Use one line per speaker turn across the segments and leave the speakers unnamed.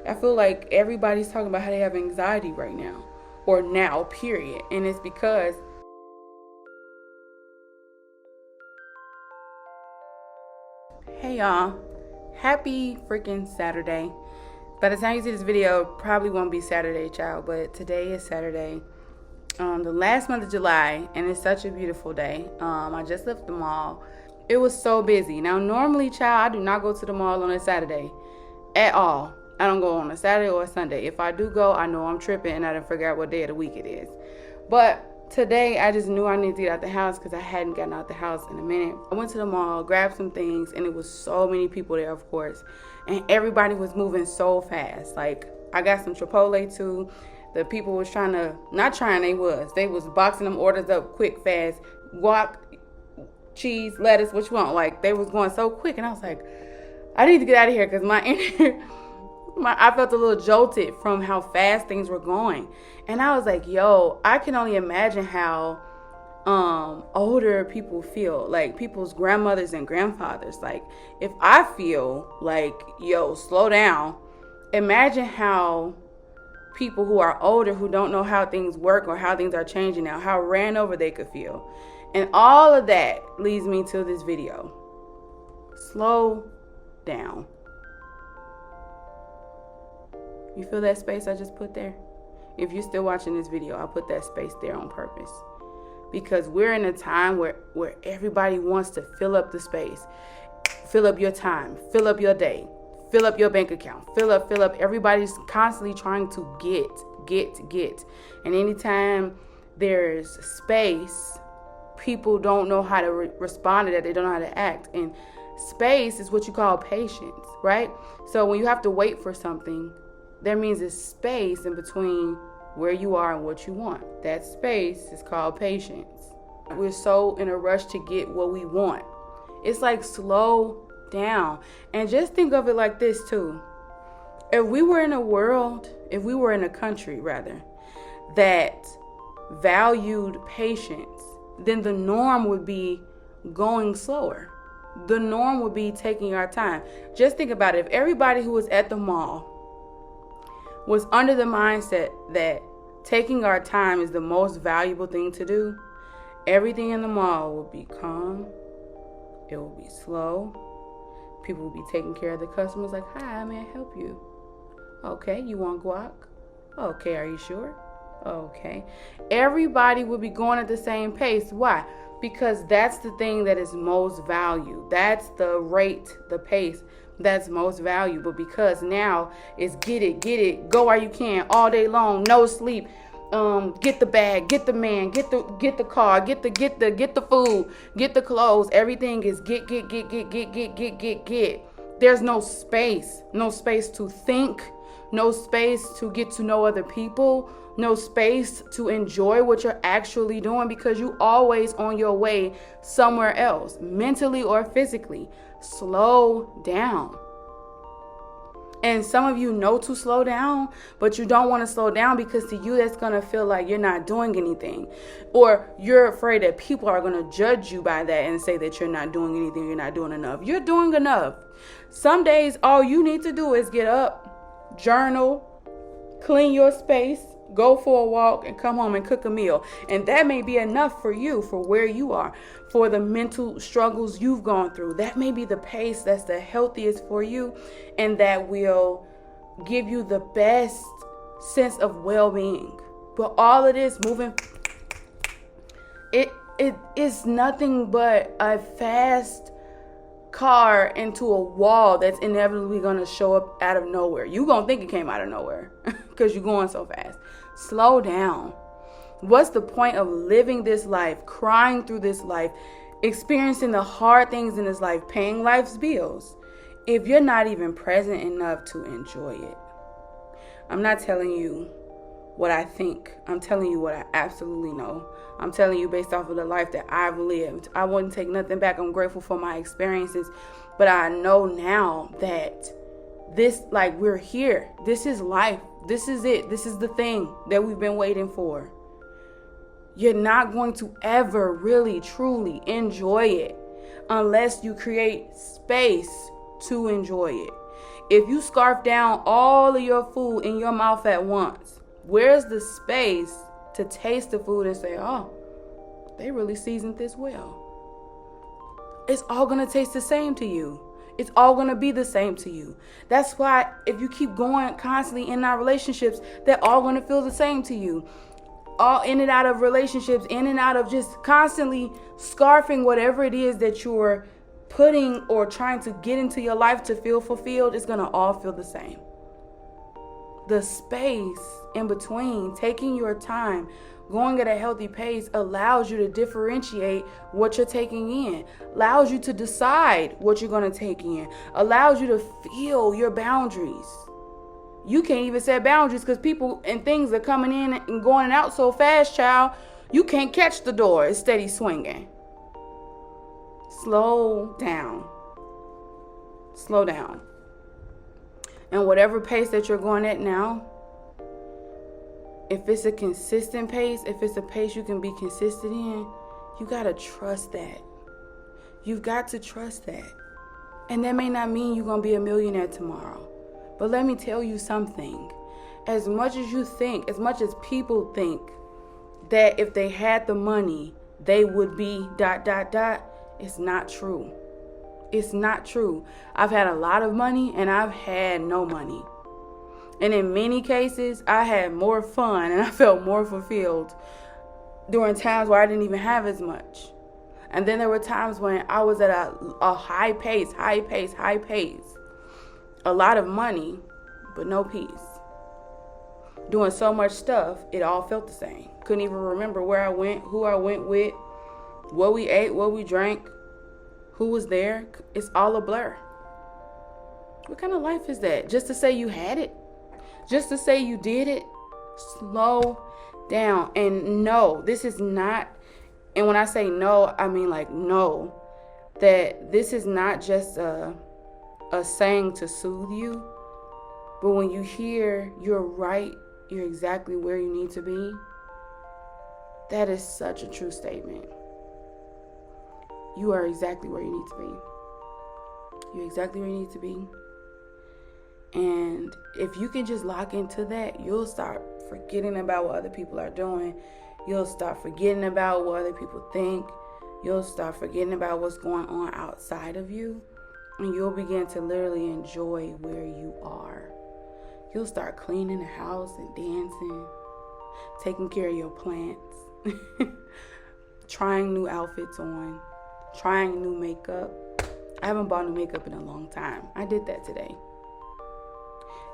I feel like everybody's talking about how they have anxiety right now, or now, period. And it's because hey y'all, happy freaking Saturday. By the time you see this video, it probably won't be Saturday, child, but today is Saturday, the last month of July, and it's such a beautiful day. I just left the mall. It was so busy. Now, normally, child, I do not go to the mall on a Saturday at all. I don't go on a Saturday or a Sunday. If I do go, I know I'm tripping and I didn't figure out what day of the week it is. But today, I just knew I needed to get out the house because I hadn't gotten out the house in a minute. I went to the mall, grabbed some things, and it was so many people there, of course. And everybody was moving so fast. Like, I got some Chipotle too. The people was they was boxing them orders up quick, fast. Guac, cheese, lettuce, what you want? Like, they was going so quick. And I was like, I need to get out of here because I felt a little jolted from how fast things were going. And I was like, yo, I can only imagine how older people feel, like people's grandmothers and grandfathers. Like, if I feel like, yo, slow down, imagine how people who are older, who don't know how things work or how things are changing now, how ran over they could feel. And all of that leads me to this video. Slow down. You feel that space I just put there? If you're still watching this video, I put that space there on purpose. Because we're in a time where everybody wants to fill up the space. Fill up your time. Fill up your day. Fill up your bank account. Fill up. Everybody's constantly trying to get. And anytime there's space, people don't know how to respond to that. They don't know how to act. And space is what you call patience, right? So when you have to wait for something, that means there's space in between where you are and what you want. That space is called patience. We're so in a rush to get what we want. It's like, slow down. And just think of it like this too. If we were in a country rather, that valued patience, then the norm would be going slower. The norm would be taking our time. Just think about it. If everybody who was at the mall was under the mindset that taking our time is the most valuable thing to do, everything in the mall will be calm. It will be slow. People will be taking care of the customers like, hi, may I help you? Okay, you want guac? Okay, are you sure? Okay. Everybody will be going at the same pace. Why? Because that's the thing that is most valued. That's the rate, the pace that's most valuable. Because now it's get it, go while you can, all day long, no sleep. Get the bag, get the man, get the car, get the food, get the clothes. Everything is get. There's no space to think, no space to get to know other people, no space to enjoy what you're actually doing, because you always on your way somewhere else, mentally or physically. Slow down. And some of you know to slow down, but you don't want to slow down because to you that's going to feel like you're not doing anything. Or you're afraid that people are going to judge you by that and say that you're not doing anything, you're not doing enough. You're doing enough. Some days all you need to do is get up, journal, clean your space, go for a walk, and come home and cook a meal. And that may be enough for you, for where you are, for the mental struggles you've gone through. That may be the pace that's the healthiest for you, and that will give you the best sense of well-being. But all of this moving, it is nothing but a fast car into a wall that's inevitably going to show up out of nowhere. You're going to think it came out of nowhere because you're going so fast. Slow down. What's the point of living this life, crying through this life, experiencing the hard things in this life, paying life's bills, if you're not even present enough to enjoy it? I'm not telling you what I think. I'm telling you what I absolutely know. I'm telling you based off of the life that I've lived. I wouldn't take nothing back. I'm grateful for my experiences. But I know now that this, like, we're here. This is life. This is it. This is the thing that we've been waiting for. You're not going to ever really, truly enjoy it unless you create space to enjoy it. If you scarf down all of your food in your mouth at once, where's the space to taste the food and say, oh, they really seasoned this well? It's all going to taste the same to you. It's all going to be the same to you. That's why if you keep going constantly in our relationships, they're all going to feel the same to you. All in and out of relationships, in and out of just constantly scarfing whatever it is that you're putting or trying to get into your life to feel fulfilled, is going to all feel the same. The space in between, taking your time, going at a healthy pace, allows you to differentiate what you're taking in, allows you to decide what you're going to take in, allows you to feel your boundaries. You can't even set boundaries because people and things are coming in and going out so fast, child. You can't catch the door. It's steady swinging. Slow down. Slow down. And whatever pace that you're going at now, if it's a consistent pace, if it's a pace you can be consistent in, you got to trust that. You've got to trust that. And that may not mean you're going to be a millionaire tomorrow. But let me tell you something. As much as you think, as much as people think that if they had the money, they would be ... It's not true. It's not true. I've had a lot of money and I've had no money. And in many cases, I had more fun and I felt more fulfilled during times where I didn't even have as much. And then there were times when I was at a high pace. A lot of money, but no peace. Doing so much stuff, it all felt the same. Couldn't even remember where I went, who I went with, what we ate, what we drank, who was there. It's all a blur. What kind of life is that? Just to say you had it? Just to say you did it? Slow down. And no, this is not, and when I say no, I mean like no, that this is not just a saying to soothe you, but when you hear you're right, you're exactly where you need to be, that is such a true statement. You are exactly where you need to be. You're exactly where you need to be. And if you can just lock into that, you'll start forgetting about what other people are doing. You'll start forgetting about what other people think. You'll start forgetting about what's going on outside of you. And you'll begin to literally enjoy where you are. You'll start cleaning the house and dancing, taking care of your plants, trying new outfits on, trying new makeup. I haven't bought new makeup in a long time. I did that today.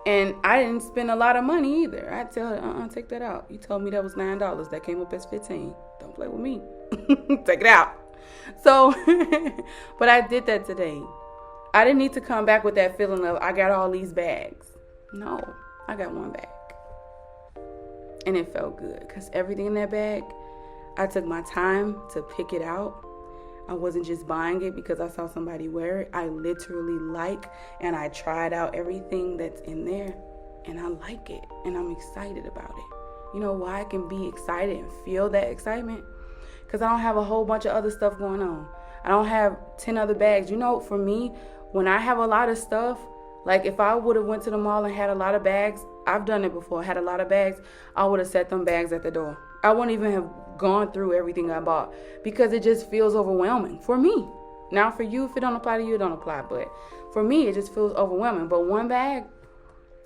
And I didn't spend a lot of money either. I tell her, take that out. You told me that was $9. That came up as $15. Don't play with me. Take it out. So, but I did that today. I didn't need to come back with that feeling of I got all these bags. No, I got one bag. And it felt good because everything in that bag, I took my time to pick it out. I wasn't just buying it because I saw somebody wear it. I literally and I tried out everything that's in there, and I like it, and I'm excited about it. You know why I can be excited and feel that excitement? Because I don't have a whole bunch of other stuff going on. I don't have 10 other bags. You know, for me, when I have a lot of stuff, like if I would have went to the mall and had a lot of bags, I've done it before, had a lot of bags, I would have set them bags at the door. I wouldn't even have gone through everything I bought because it just feels overwhelming for me. Now for you, if it don't apply to you, it don't apply. But for me, it just feels overwhelming. But one bag,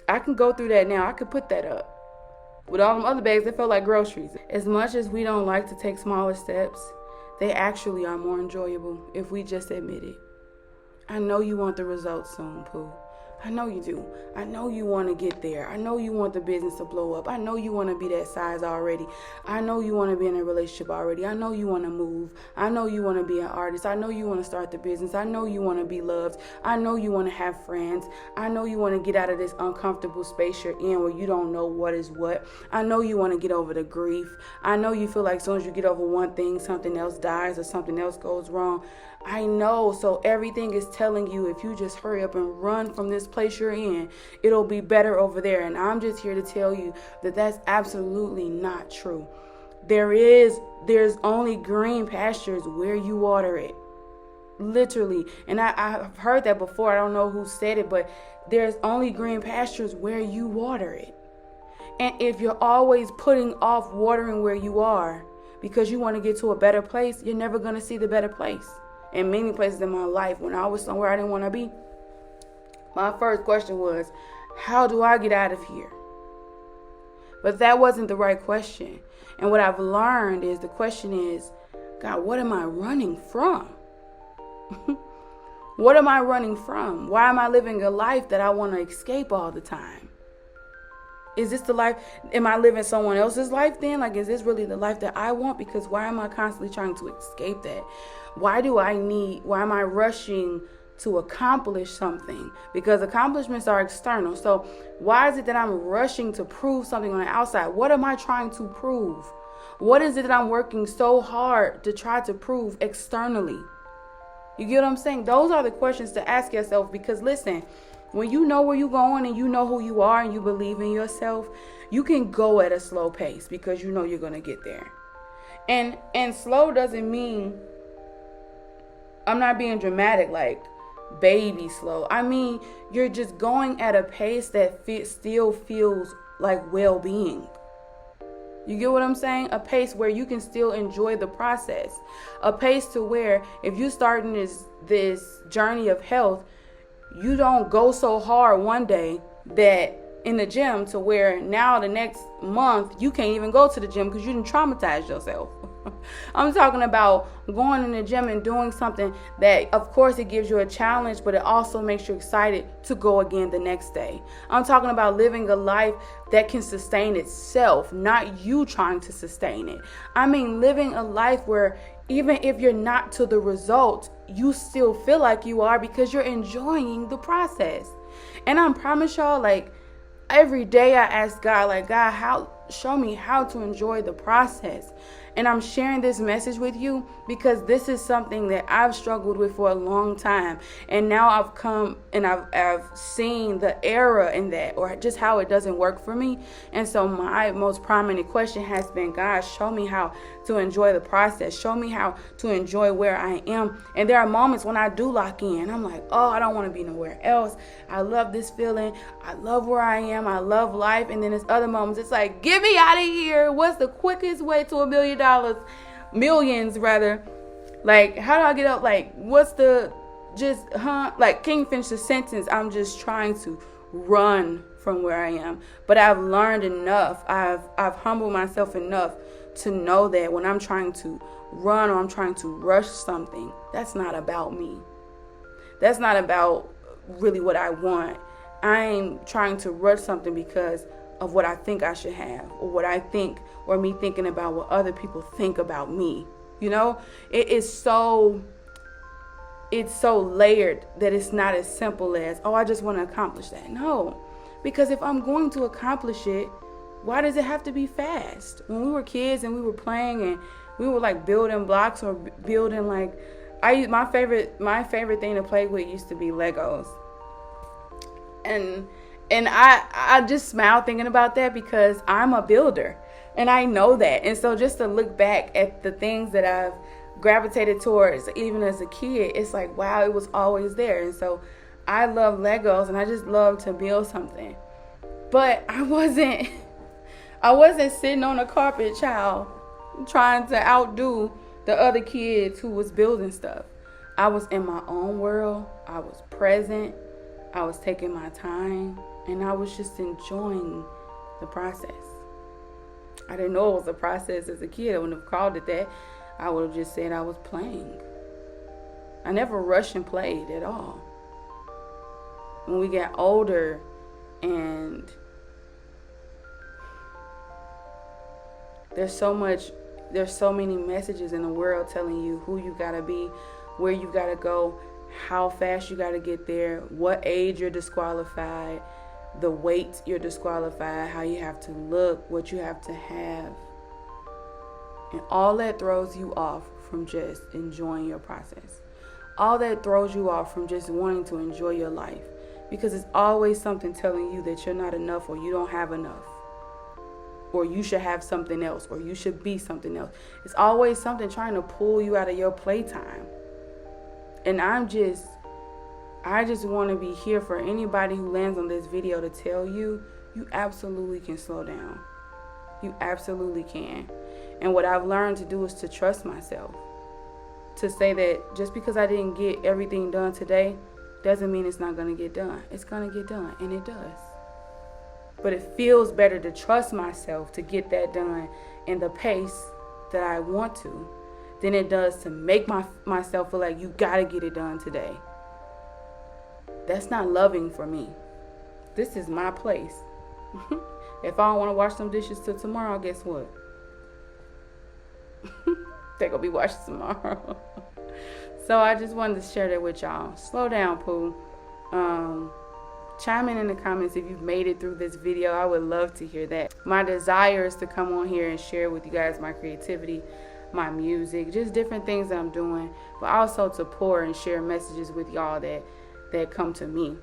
I can go through that now. I could put that up. With all them other bags, they felt like groceries. As much as we don't like to take smaller steps, they actually are more enjoyable if we just admit it. I know you want the results soon, Pooh. I know you do. I know you want to get there. I know you want the business to blow up. I know you want to be that size already. I know you want to be in a relationship already. I know you want to move. I know you want to be an artist. I know you want to start the business. I know you want to be loved. I know you want to have friends. I know you want to get out of this uncomfortable space you're in where you don't know what is what. I know you want to get over the grief. I know you feel like as soon as you get over one thing, something else dies or something else goes wrong. I know. So everything is telling you if you just hurry up and run from this place you're in, it'll be better over there. And I'm just here to tell you that that's absolutely not true. There's only green pastures where you water it. Literally. And I've heard that before. I don't know who said it, but there's only green pastures where you water it. And if you're always putting off watering where you are because you want to get to a better place, you're never going to see the better place. In many places in my life, when I was somewhere I didn't want to be, my first question was, how do I get out of here? But that wasn't the right question. And what I've learned is the question is, God, what am I running from? What am I running from? Why am I living a life that I want to escape all the time? Is this the life? Am I living someone else's life then? Like, is this really the life that I want? Because why am I constantly trying to escape that? Why am I rushing to accomplish something? Because accomplishments are external. So why is it that I'm rushing to prove something on the outside? What am I trying to prove? What is it that I'm working so hard to try to prove externally? You get what I'm saying? Those are the questions to ask yourself, because listen, when you know where you're going and you know who you are and you believe in yourself, you can go at a slow pace because you know you're going to get there. And slow doesn't mean, I'm not being dramatic like baby slow. I mean, you're just going at a pace that still feels like well-being. You get what I'm saying? A pace where you can still enjoy the process. A pace to where if you start in this journey of health, you don't go so hard one day that in the gym to where now the next month you can't even go to the gym because you didn't traumatize yourself. I'm talking about going in the gym and doing something that, of course, it gives you a challenge, but it also makes you excited to go again the next day. I'm talking about living a life that can sustain itself, not you trying to sustain it. I mean, living a life where even if you're not to the result, you still feel like you are because you're enjoying the process. And I promise y'all, like, every day I ask God, like, God, show me how to enjoy the process. And I'm sharing this message with you because this is something that I've struggled with for a long time. And now I've come and I've seen the error in that, or just how it doesn't work for me. And so my most prominent question has been, God, show me how to enjoy the process. Show me how to enjoy where I am. And there are moments when I do lock in. I'm like, oh, I don't want to be nowhere else. I love this feeling. I love where I am. I love life. And then there's other moments. It's like, get me out of here. What's the quickest way to $1 million? Millions rather. Like, how do I get up? Like, what's the like, can you finish the sentence? I'm just trying to run from where I am. But I've learned enough. I've humbled myself enough to know that when I'm trying to run or I'm trying to rush something, that's not about me. That's not about really what I want. I'm trying to rush something because of what I think I should have, or what I think, or me thinking about what other people think about me. You know, it's so layered that it's not as simple as, oh, I just want to accomplish that. No, because if I'm going to accomplish it, why does it have to be fast? When we were kids and we were playing and we were like building blocks or building like, my favorite thing to play with used to be Legos. And I just smile thinking about that because I'm a builder and I know that. And so just to look back at the things that I've gravitated towards, even as a kid, it's like, wow, it was always there. And so I love Legos and I just love to build something. But I wasn't sitting on a carpet, child, trying to outdo the other kids who was building stuff. I was in my own world. I was present. I was taking my time. And I was just enjoying the process. I didn't know it was a process as a kid. I wouldn't have called it that. I would have just said I was playing. I never rushed and played at all. When we got older and there's so many messages in the world telling you who you gotta be, where you gotta go, how fast you gotta get there, what age you're disqualified, the weight you're disqualified, how you have to look, what you have to have. And all that throws you off from just enjoying your process. All that throws you off from just wanting to enjoy your life. Because it's always something telling you that you're not enough, or you don't have enough, or you should have something else, or you should be something else. It's always something trying to pull you out of your playtime. And I just want to be here for anybody who lands on this video to tell you, you absolutely can slow down. You absolutely can. And what I've learned to do is to trust myself. To say that just because I didn't get everything done today doesn't mean it's not going to get done. It's going to get done, and it does. But it feels better to trust myself to get that done in the pace that I want to than it does to make myself feel like you got to get it done today. That's not loving for me. This is my place. If I don't want to wash some dishes till tomorrow, guess what? They're going to be washed tomorrow. So I just wanted to share that with y'all. Slow down, Pooh. Chime in the comments if you've made it through this video. I would love to hear that. My desire is to come on here and share with you guys my creativity, my music, just different things that I'm doing, but also to pour and share messages with y'all that come to me.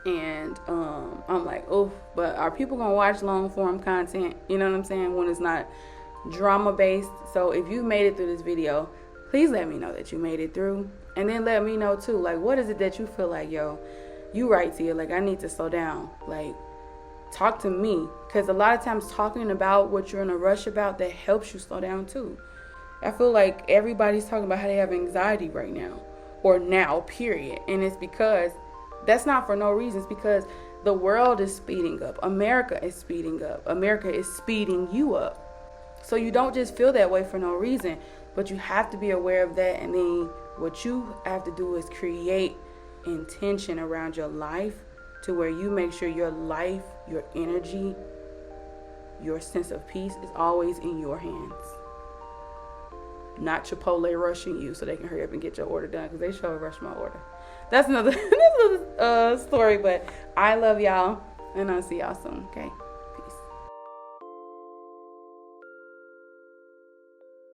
And I'm like, oh, but are people gonna watch long form content? You know what I'm saying? When it's not drama based. So if you made it through this video, please let me know that you made it through. And then let me know too, like, what is it that you feel like, yo, you right, Tia, like, I need to slow down. Like, talk to me. Because a lot of times talking about what you're in a rush about, that helps you slow down too. I feel like everybody's talking about how they have anxiety right now. Or now, period. And it's because that's not for no reason. It's because the world is speeding up. America is speeding up. America is speeding you up. So you don't just feel that way for no reason. But you have to be aware of that. And then what you have to do is create intention around your life to where you make sure your life, your energy, your sense of peace is always in your hands. Not Chipotle rushing you so they can hurry up and get your order done, because they sure rush my order. That's another story, but I love y'all, and I'll see y'all soon, okay?